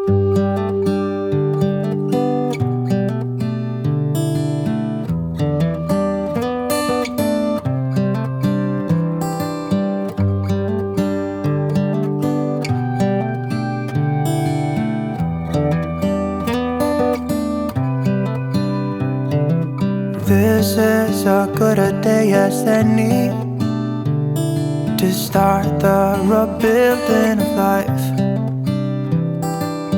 This is as good a day as any to start the rebuilding of life.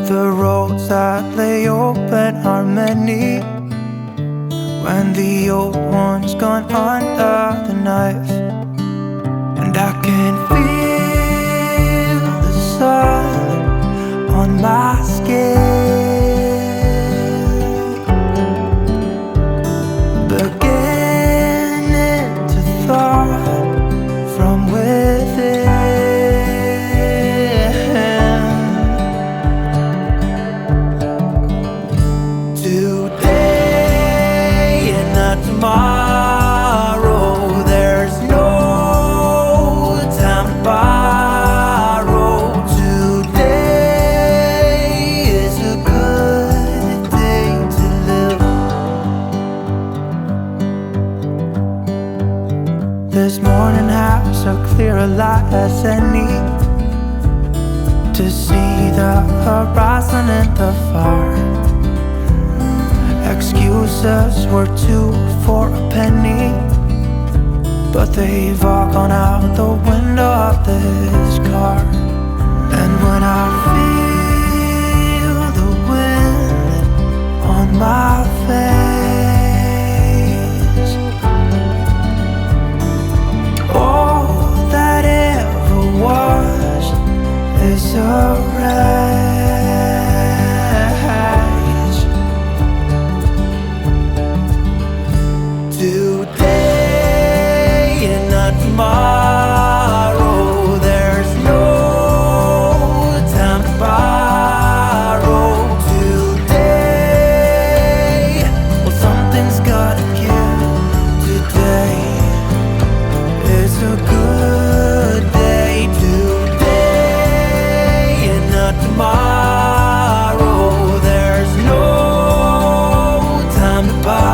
The roads that lay open are many when the old one's gone under the knife. And I can feel the sun on my skin, beginning to thaw from within. Today and not tomorrow, there's no time to borrow. Today is a good day to live. This morning has a clearer light as any to see the horizon in the far. Excuses were 2 for a penny, but they've all gone out the window of this car. And when I feel the wind on my face, all that ever was is a wreck. Today and not tomorrow, there's no time to borrow. Today, well, something's gotta give. Today is a good day. Today and not tomorrow, there's no time to borrow.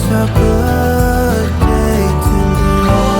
A good day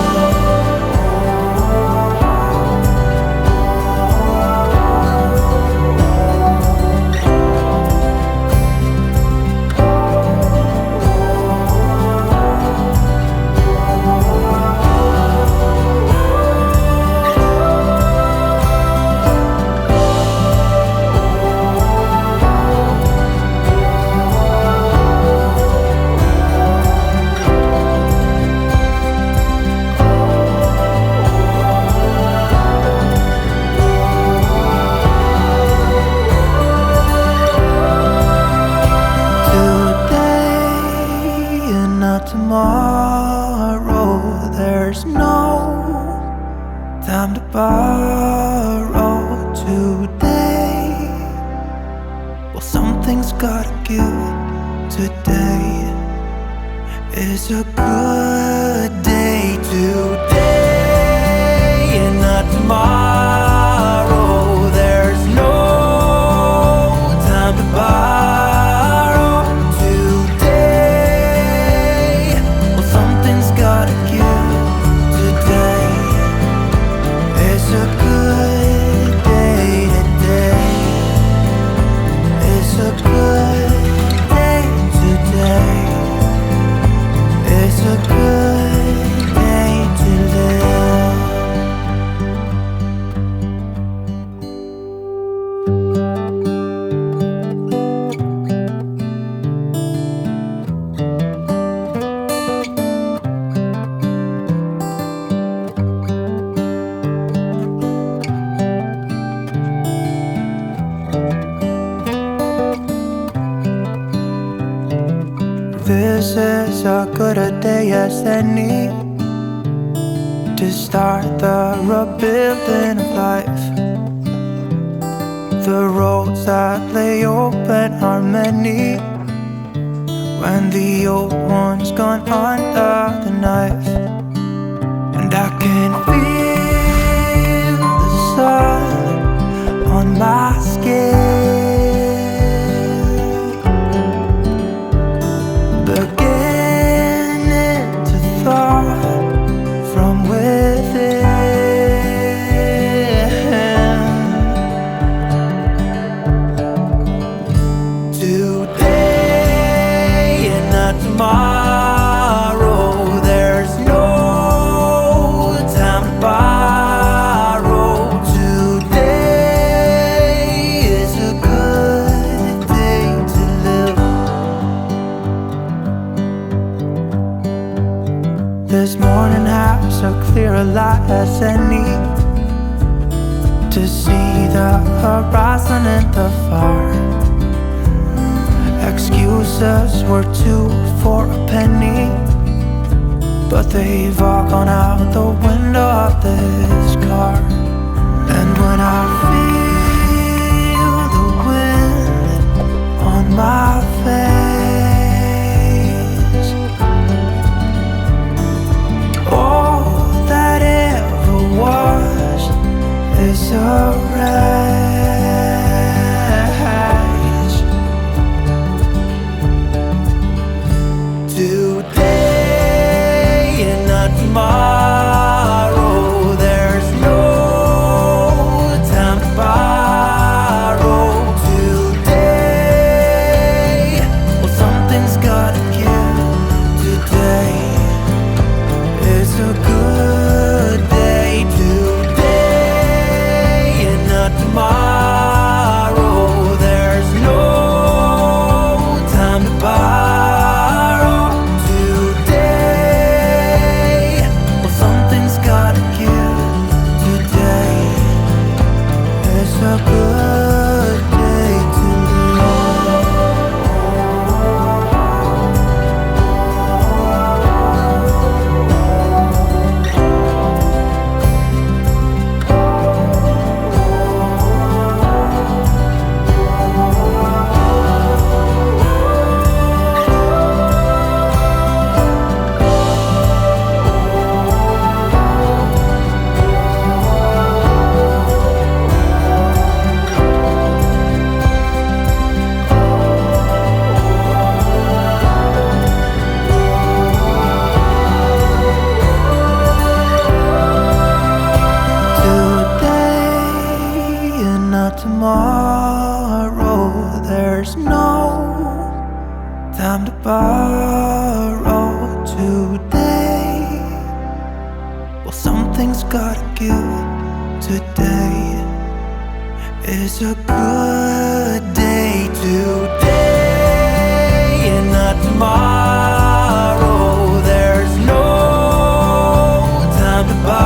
to tomorrow, there's no time to borrow. Today, well, something's gotta give. Today is a good day. Today and not tomorrow, there's no time to borrow. This is as good a day as any to start the rebuilding of life. The roads that lay open are many when the old one's gone gone under the knife. And I can feel the sun on my skin, beginning to thaw from within. Today and not tomorrow, there's no time to borrow. Today is a good day to live. This morning has a clearer light as any, to see the horizon and the far. Excuses were two for a penny, but they've all gone out the window of this car. And when I feel the wind on my face, all that ever was is a wreck. Today and not tomorrow, there's no time to borrow. Today, well, something's gotta give. Today is a good day. Today and not tomorrow, there's no time to borrow. A good day to tomorrow, there's no time to borrow. Today, well, something's gotta give. Today is a good day. Today and not tomorrow, there's no time to borrow.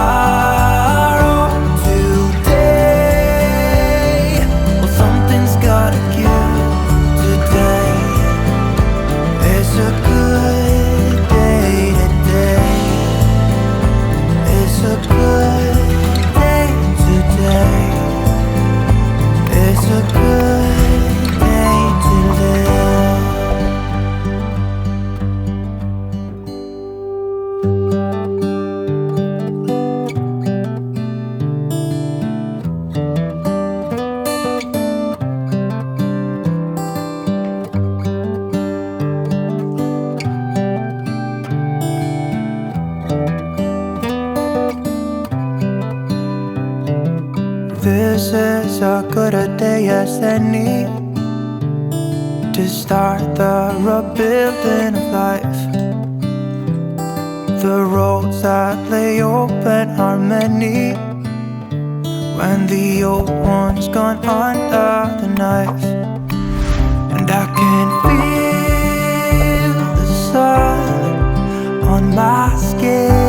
This is as good a day as any to start the rebuilding of life. The roads that lay open are many when the old one's gone under the knife. And I can feel the sun on my skin,